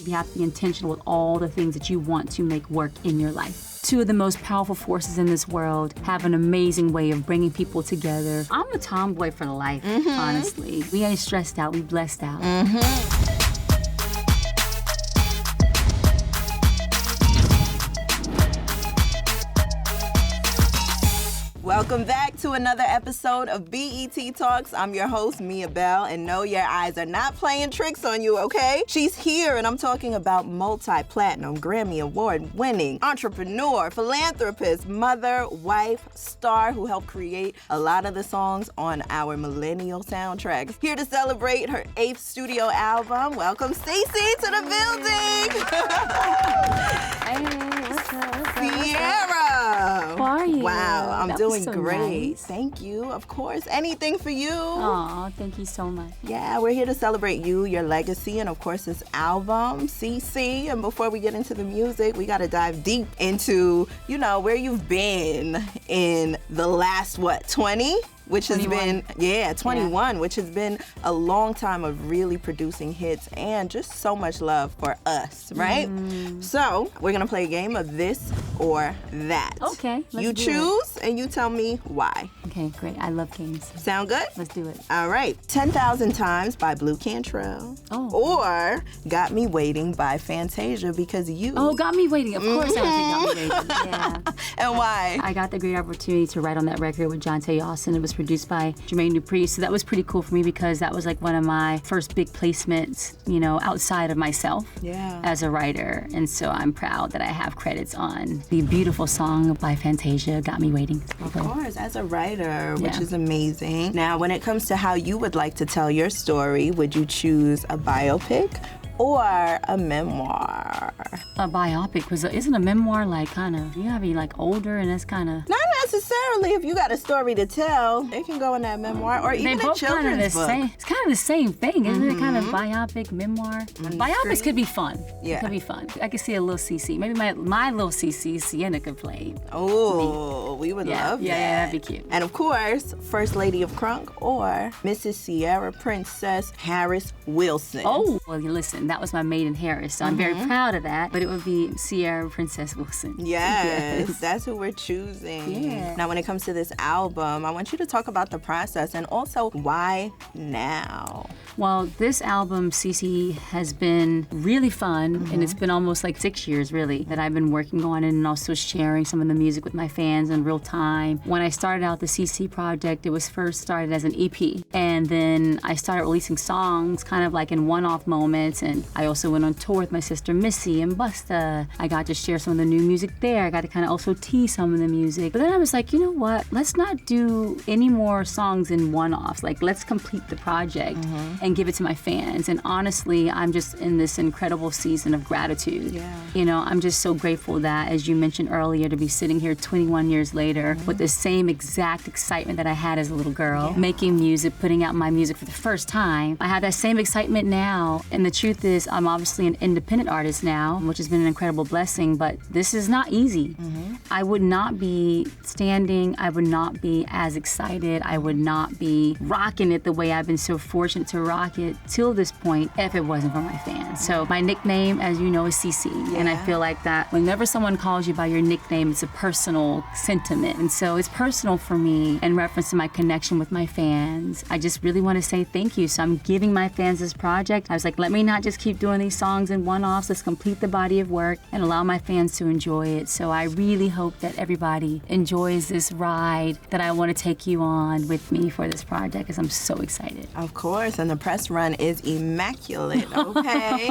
You have to be intentional with all the things that you want to make work in your life. Two of the most powerful forces in this world have an amazing way of bringing people together. I'm a tomboy for life, honestly. We ain't stressed out, we blessed out. Welcome back to another episode of BET Talks. I'm your host, Mia Bell, and no, your eyes are not playing tricks on you, okay? She's here, and I'm talking about multi-platinum, Grammy Award-winning entrepreneur, philanthropist, mother, wife, star who helped create a lot of the songs on our millennial soundtracks. Here to celebrate her 8th studio album, welcome CiCi to the building! Hey, what's up? Ciara! How are you? Wow, I'm doing so great. Nice. Thank you. Of course. Anything for you? Aw, thank you so much. Yeah, we're here to celebrate you, your legacy, and of course this album, CiCi. And before we get into the music, we got to dive deep into, where you've been in the last, 20? Which 21. Has been, 21, which has been a long time of really producing hits and just so much love for us, right? So, we're going to play a game of this or that. Okay, You choose and you tell me why. Okay, great. I love games. Sound good? Let's do it. All right. 10,000 Times by Blue Cantrell. Oh. Or Got Me Waiting by Fantasia because you. Oh, Got Me Waiting. Of course I would say Got Me Waiting. Yeah. And why? I got the great opportunity to write on that record with John Taylor. It was produced by Jermaine Dupri, so that was pretty cool for me because that was like one of my first big placements, outside of myself as a writer. And so I'm proud that I have credits on the beautiful song by Fantasia, Got Me Waiting. Of course, as a writer, which is amazing. Now, when it comes to how you would like to tell your story, would you choose a biopic or a memoir? A biopic, because isn't a memoir like kind of, you gotta be like older and it's kind of... Not necessarily. If you got a story to tell, it can go in that memoir or even a children's book. It's kind of the same thing, isn't it? Kind of biopic, memoir. Biopics could be fun. Yeah. It could be fun. I could see a little CiCi. Maybe my little CiCi, Sienna could play. Oh, we would love that. Yeah, that'd be cute. And of course, First Lady of Crunk or Mrs. Ciara Princess Harris Wilson. Oh, well, listen, that was my maiden Harris, so I'm very proud of that. But it would be Ciara Princess Wilson. Yes, that's who we're choosing. Yeah. Now, when it comes to this album, I want you to talk about the process and also why now? Well, this album, CiCi, has been really fun, and it's been almost like 6 years, really, that I've been working on it and also sharing some of the music with my fans in real time. When I started out the CiCi project, it was first started as an EP, and then I started releasing songs kind of like in one-off moments, and I also went on tour with my sister Missy and Busta. I got to share some of the new music there. I got to kind of also tease some of the music. But then I was like, you know what? Let's not do any more songs in one-offs. Like, let's complete the project and give it to my fans. And honestly, I'm just in this incredible season of gratitude. Yeah. I'm just so grateful that, as you mentioned earlier, to be sitting here 21 years later with the same exact excitement that I had as a little girl, making music, putting out my music for the first time. I have that same excitement now. And the truth is, I'm obviously an independent artist now, which has been an incredible blessing, but this is not easy. I would not be standing, I would not be as excited, I would not be rocking it the way I've been so fortunate to rock it till this point if it wasn't for my fans. So my nickname, as you know, is CiCi, and I feel like that whenever someone calls you by your nickname, it's a personal sentiment, and so it's personal for me in reference to my connection with my fans. I just really want to say thank you, so I'm giving my fans this project. I was like, let me not just keep doing these songs in one-offs, let's complete the body of work and allow my fans to enjoy it. So I really hope that everybody enjoys this ride that I want to take you on with me for this project, because I'm so excited. Of course, and the press run is immaculate, okay?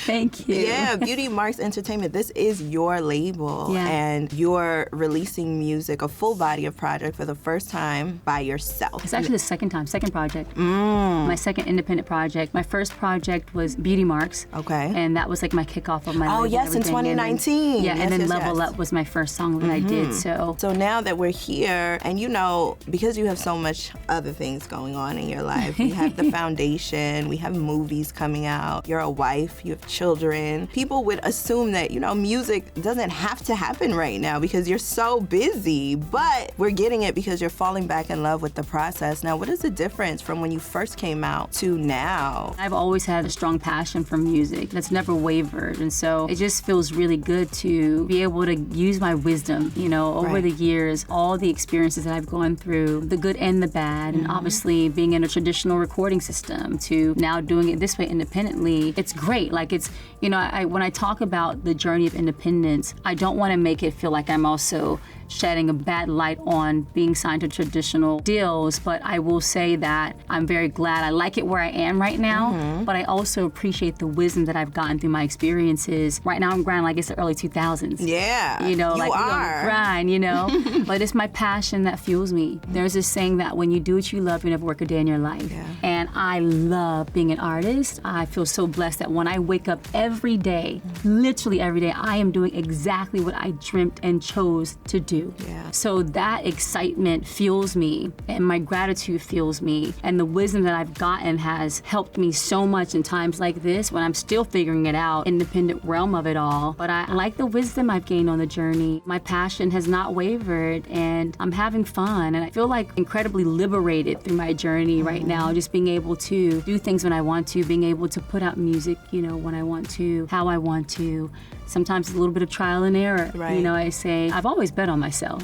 Thank you. Yeah, Beauty Marks Entertainment, this is your label, and you're releasing music, a full body of project for the first time by yourself. It's actually the second project. My second independent project. My first project was Beauty Marks. Okay. And that was like my kickoff of my label. Oh, yes, in 2019. And then Level Up was my first song that I did. So So now that we're here, and you know, because you have so much other things going on in your life, you have the foundation, we have movies coming out, you're a wife, you have children. People would assume that, you know, music doesn't have to happen right now because you're so busy, but we're getting it because you're falling back in love with the process. Now, what is the difference from when you first came out to now? I've always had a strong passion for music that's never wavered, and so it just feels really good to be able to use my wisdom, you know, over the years, all the experiences that I've gone through, the good and the bad, and obviously being in a traditional recording system to now doing it this way independently. It's great. Like, it's, you know, when I talk about the journey of independence, I don't want to make it feel like I'm also shedding a bad light on being signed to traditional deals, but I will say that I'm very glad. I like it where I am right now, but I also appreciate the wisdom that I've gotten through my experiences. Right now I'm grinding like it's the early 2000s. Yeah, you know, you like are. we on the grind, you know, but it's my passion that fuels me. There's this saying that when you do what you love, you never work a day in your life. Yeah. And I love being an artist. I feel so blessed that when I wake up every day, literally every day, I am doing exactly what I dreamt and chose to do. Yeah. So that excitement fuels me, and my gratitude fuels me, and the wisdom that I've gotten has helped me so much in times like this when I'm still figuring it out, independent realm of it all. But I like the wisdom I've gained on the journey. My passion has not wavered, and I'm having fun, and I feel like incredibly liberated through my journey right now, just being able to do things when I want to, being able to put out music, you know, when I want to, how I want to. Sometimes it's a little bit of trial and error. Right. You know, I say, I've always bet on myself.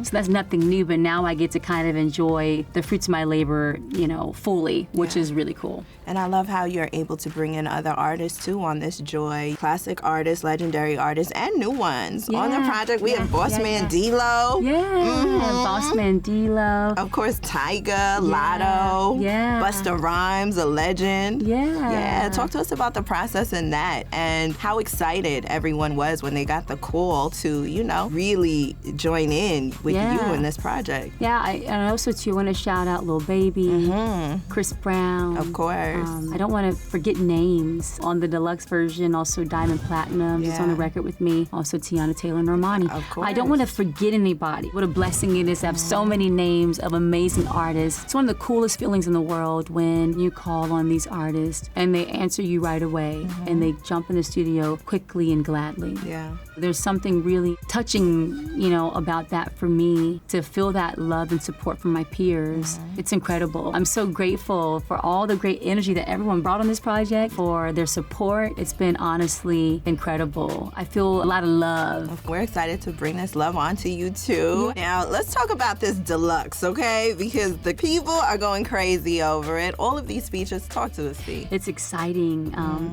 So that's nothing new, but now I get to kind of enjoy the fruits of my labor, you know, fully, which is really cool. And I love how you're able to bring in other artists too on this joy. Classic artists, legendary artists, and new ones on the project. We have Bossman Dlow. Bossman Dlow. Of course, Tyga, Latto, Busta Rhymes, a legend. Yeah, talk to us about the process in that and how excited everyone was when they got the call to, you know, really join in with you in this project. And also too, want to shout out Lil Baby, Chris Brown. Of course. I don't want to forget names on the deluxe version. Also Diamond Platinum is on the record with me. Also Teyana Taylor and Normani. Of course. I don't want to forget anybody. What a blessing it is to have so many names of amazing artists. It's one of the coolest feelings in the world when you call on these artists and they answer you right away and they jump in the studio quickly and gladly. Yeah. There's something really touching, you know, about that for me, to feel that love and support from my peers. It's incredible. I'm so grateful for all the great energy that everyone brought on this project, for their support. It's been honestly incredible. I feel a lot of love. We're excited to bring this love onto you too. Now, let's talk about this deluxe, okay? Because the people are going crazy over it. All of these features, talk to us, C. It's exciting.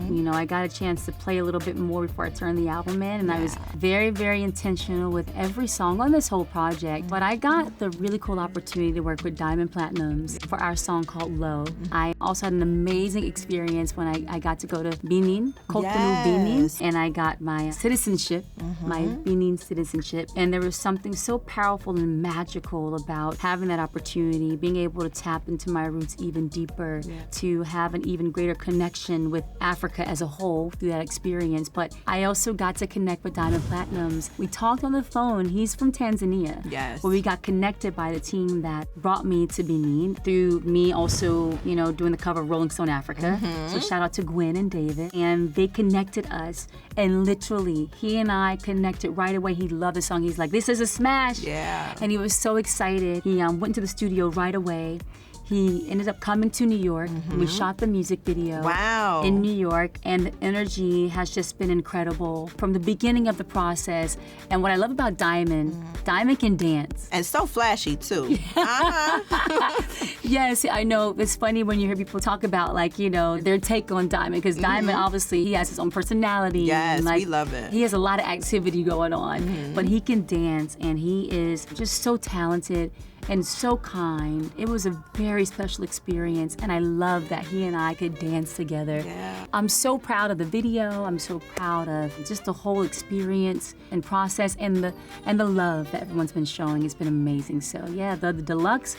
You know, I got a chance to play a little bit more before I turned the album in, and I was very, very intentional with every song on this whole project. But I got the really cool opportunity to work with Diamond Platinums for our song called Low. I also had an amazing experience when I got to go to Benin, Cotonou, Benin, and I got my citizenship, my Benin citizenship. And there was something so powerful and magical about having that opportunity, being able to tap into my roots even deeper, to have an even greater connection with Africa as a whole through that experience. But I also got to connect with Diamond Platinums. We talked on the phone. He's from Tanzania. Yes. But we got connected by the team that brought me to Benin through me also, you know, doing the cover of Rolling Stone Africa. So shout out to Gwen and David. And they connected us, and literally he and I connected right away. He loved the song. He's like, this is a smash. Yeah. And he was so excited. He went to the studio right away. He ended up coming to New York, and we shot the music video in New York, and the energy has just been incredible from the beginning of the process. And what I love about Diamond, Diamond can dance. And so flashy, too. Yes, I know. It's funny when you hear people talk about, like, you know, their take on Diamond, because Diamond, obviously, he has his own personality. Yes, and, like, we love it. He has a lot of activity going on, but he can dance, and he is just so talented and so kind. It was a very special experience, and I love that he and I could dance together. Yeah. I'm so proud of the video. I'm so proud of just the whole experience and process, and the love that everyone's been showing. It's been amazing. So yeah, the deluxe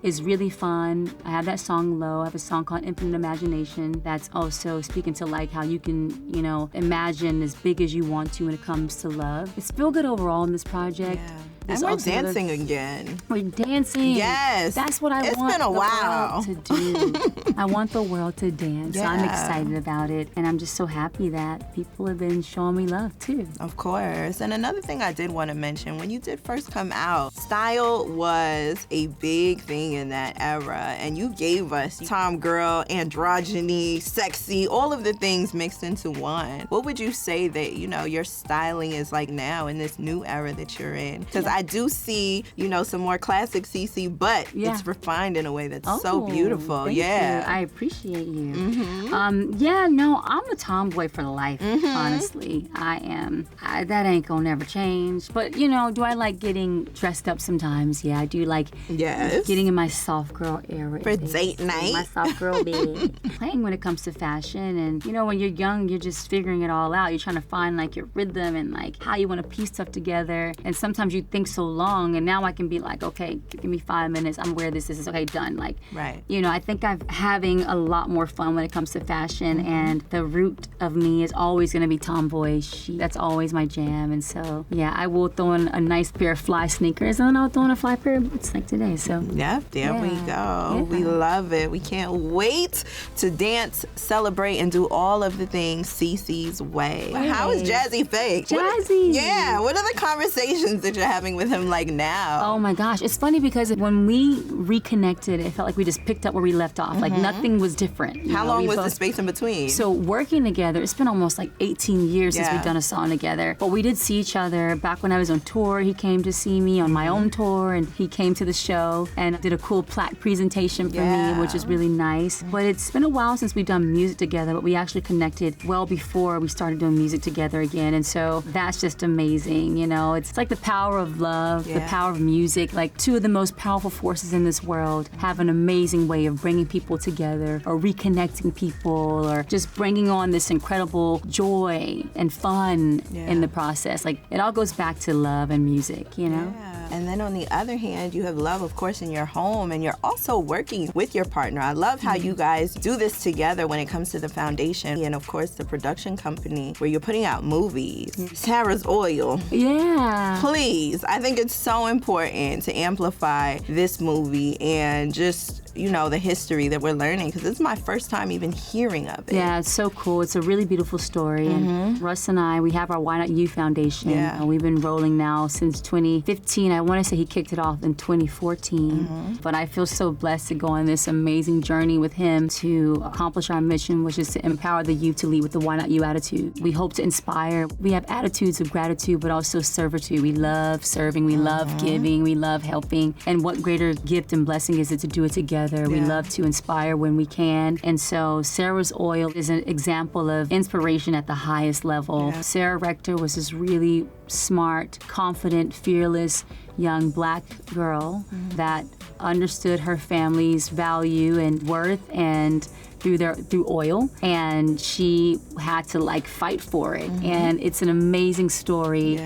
is really fun. I have that song Low. I have a song called Infinite Imagination that's also speaking to like how you can, you know, imagine as big as you want to when it comes to love. It's feel good overall in this project. Yeah. And we're dancing again. We're dancing. Yes. That's what I want. It's been a while to do. I want the world to dance. Yeah. I'm excited about it. And I'm just so happy that people have been showing me love too. Of course. And another thing I did want to mention, when you did first come out, style was a big thing in that era. And you gave us Tom girl, androgyny, sexy, all of the things mixed into one. What would you say that, your styling is like now in this new era that you're in? Because I do see, some more classic CiCi, but it's refined in a way that's so beautiful. Thank you. I appreciate you. I'm a tomboy for life, honestly. I am. That ain't gonna never change. But, do I like getting dressed up sometimes? Yeah, I do like getting in my soft girl era. For date night. My soft girl bed. Playing when it comes to fashion. And, when you're young, you're just figuring it all out. You're trying to find, your rhythm and, how you want to piece stuff together. And sometimes you think so long, and now I can be like, okay, give me 5 minutes. I'm aware this is okay, done. Right. I think I'm having a lot more fun when it comes to fashion, and the root of me is always going to be tomboy. That's always my jam. And so, I will throw in a nice pair of fly sneakers, and then I'll throw in a fly pair of boots like today. So, there we go. Yeah. We love it. We can't wait to dance, celebrate, and do all of the things CiCi's way. Right. How is Jazze Pha? Jazze! What are the conversations that you're having with him now? Oh my gosh, it's funny because when we reconnected, it felt like we just picked up where we left off. Nothing was different. How long was the space in between? So working together, it's been almost 18 years since we've done a song together. But we did see each other back when I was on tour. He came to see me on my own tour, and he came to the show and did a cool plaque presentation for me, which is really nice. But it's been a while since we've done music together, but we actually connected well before we started doing music together again. And so that's just amazing. It's like the power of love, the power of music. Two of the most powerful forces in this world have an amazing way of bringing people together or reconnecting people or just bringing on this incredible joy and fun in the process. It all goes back to love and music, Yeah. And then on the other hand, you have love, of course, in your home, and you're also working with your partner. I love how you guys do this together when it comes to the foundation and, of course, the production company where you're putting out movies. Sarah's Oil. Yeah. Please, I think it's so important to amplify this movie and just the history that we're learning, because it's my first time even hearing of it. Yeah, it's so cool. It's a really beautiful story. And Russ and I, we have our Why Not You Foundation. Yeah. We've been rolling now since 2015. I want to say he kicked it off in 2014. But I feel so blessed to go on this amazing journey with him to accomplish our mission, which is to empower the youth to lead with the Why Not You attitude. We hope to inspire. We have attitudes of gratitude, but also servitude. We love serving. We love giving. We love helping. And what greater gift and blessing is it to do it together? We love to inspire when we can. And so Sarah's Oil is an example of inspiration at the highest level. Yeah. Sarah Rector was this really smart, confident, fearless young Black girl that understood her family's value and worth and through oil, and she had to fight for it. And it's an amazing story.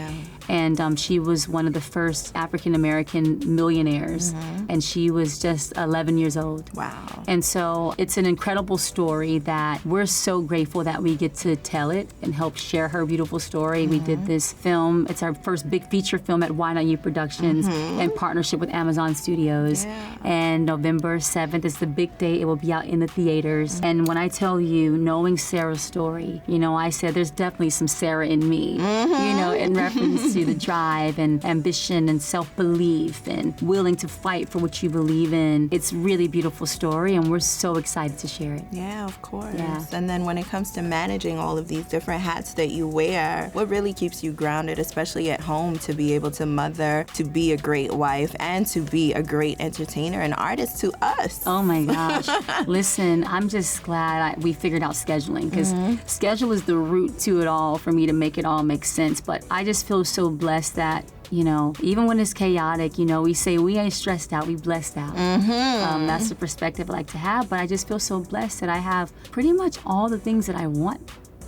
And she was one of the first African-American millionaires, and she was just 11 years old. Wow. And so it's an incredible story that we're so grateful that we get to tell it and help share her beautiful story. We did this film. It's our first big feature film at Why Not You Productions in partnership with Amazon Studios. And November 7th is the big day. It will be out in the theaters. And when I tell you, knowing Sarah's story, I said there's definitely some Sarah in me, in reference to the drive and ambition and self-belief and willing to fight for what you believe in. It's really a beautiful story, and we're so excited to share it. Yeah, of course. Yeah. And then when it comes to managing all of these different hats that you wear, what really keeps you grounded, especially at home, to be able to mother, to be a great wife, and to be a great entertainer and artist to us? Oh my gosh. Listen, I'm just glad we figured out scheduling, because schedule is the root to it all for me to make it all make sense. But I just feel so blessed that even when it's chaotic, we say we ain't stressed out, we blessed out. That's the perspective I like to have, but I just feel so blessed that I have pretty much all the things that I want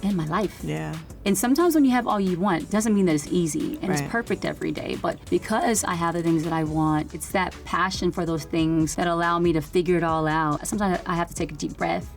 in my life. Yeah. And sometimes when you have all you want, doesn't mean that it's easy and it's perfect every day. But because I have the things that I want, it's that passion for those things that allow me to figure it all out. Sometimes I have to take a deep breath.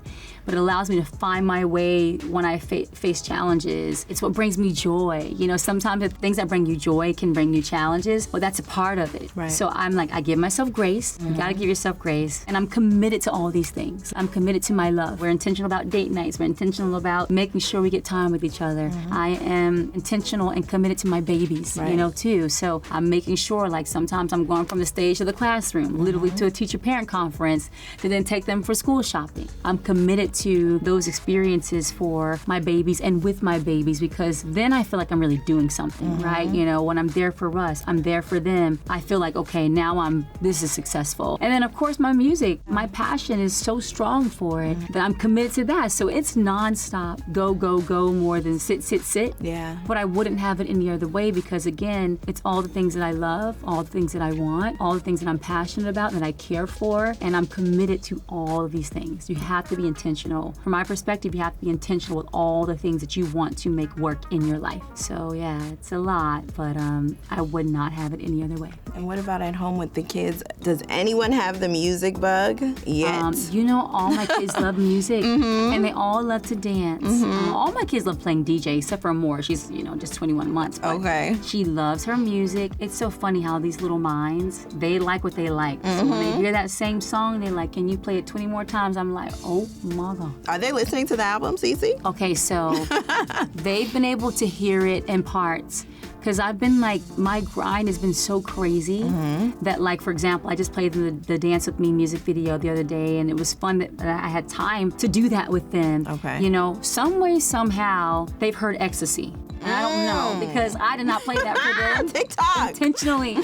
but it allows me to find my way when I face challenges. It's what brings me joy. You know, sometimes the things that bring you joy can bring you challenges, but that's a part of it. Right. So I'm like, I give myself grace. You gotta give yourself grace. And I'm committed to all these things. I'm committed to my love. We're intentional about date nights. We're intentional about making sure we get time with each other. I am intentional and committed to my babies, you know, too. So I'm making sure, like, sometimes I'm going from the stage to the classroom, literally to a teacher-parent conference, to then take them for school shopping. I'm committed to those experiences for my babies and with my babies, because then I feel like I'm really doing something, right? You know, when I'm there for Russ, I'm there for them. I feel like, okay, now this is successful. And then, of course, my music, my passion is so strong for it that I'm committed to that. So it's nonstop, go, go, go, more than sit, sit, sit. Yeah. But I wouldn't have it any other way, because again, it's all the things that I love, all the things that I want, all the things that I'm passionate about, that I care for, and I'm committed to all of these things. You have to be intentional. From my perspective, you have to be intentional with all the things that you want to make work in your life. So yeah, it's a lot, but I would not have it any other way. And what about at home with the kids? Does anyone have the music bug yet? You know, all my kids love music, and they all love to dance. All my kids love playing DJ, except for Amore. She's, you know, just 21 months. But okay. She loves her music. It's so funny how these little minds, they like what they like. So when they hear that same song, they're like, can you play it 20 more times? I'm like, oh my God. Are they listening to the album, CiCi? Okay, so they've been able to hear it in parts. Because I've been like, my grind has been so crazy that, like, for example, I just played the Dance With Me music video the other day, and it was fun that I had time to do that with them. Okay. You know, some way, somehow, they've heard Ecstasy. And I don't know, because I did not play that for them. TikTok. Intentionally.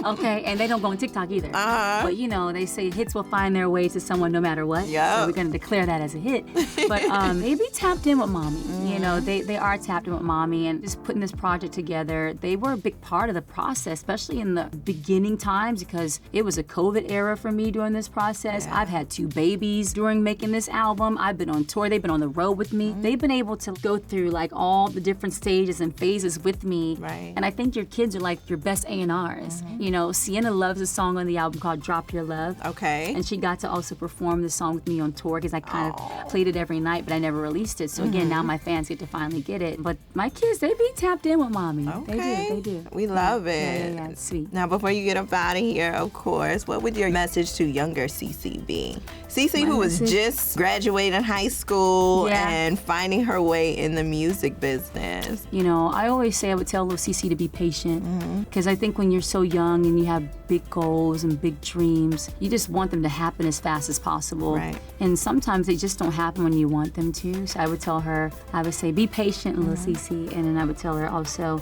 Okay, and they don't go on TikTok either. But you know, they say hits will find their way to someone no matter what. Yep. So we're gonna declare that as a hit. But they be tapped in with mommy. You know, they are tapped in with mommy, and just putting this project together, they were a big part of the process, especially in the beginning times, because it was a COVID era for me during this process. Yeah. I've had 2 babies during making this album. I've been on tour, they've been on the road with me. They've been able to go through like all the different stages and phases with me. Right. And I think your kids are like your best A&Rs. You know, Sienna loves a song on the album called Drop Your Love. Okay. And she got to also perform the song with me on tour, because I kind of played it every night, but I never released it. So again, now my fans get to finally get it. But my kids, they be tapped in with mommy. Okay. They do. We love it. Yeah, it's sweet. Now, before you get up out of here, of course, what would your message to younger CiCi be? CiCi, who was just graduating high school and finding her way in the music business. You know, I always say I would tell little CiCi to be patient, because I think when you're so young and you have big goals and big dreams, you just want them to happen as fast as possible. Right. And sometimes they just don't happen when you want them to. So I would tell her, I would say, be patient, little CiCi. And then I would tell her also,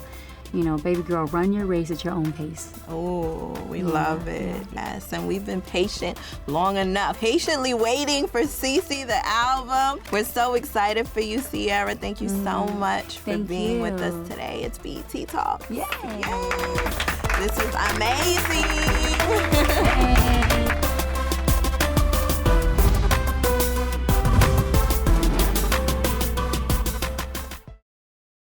you know, baby girl, run your race at your own pace. Oh, we love it. Yes, and we've been patient long enough. Patiently waiting for CiCi, the album. We're so excited for you, Ciara. Thank you so much for being with us today. It's BET Talk. Yay! Yes. This was amazing. Hey.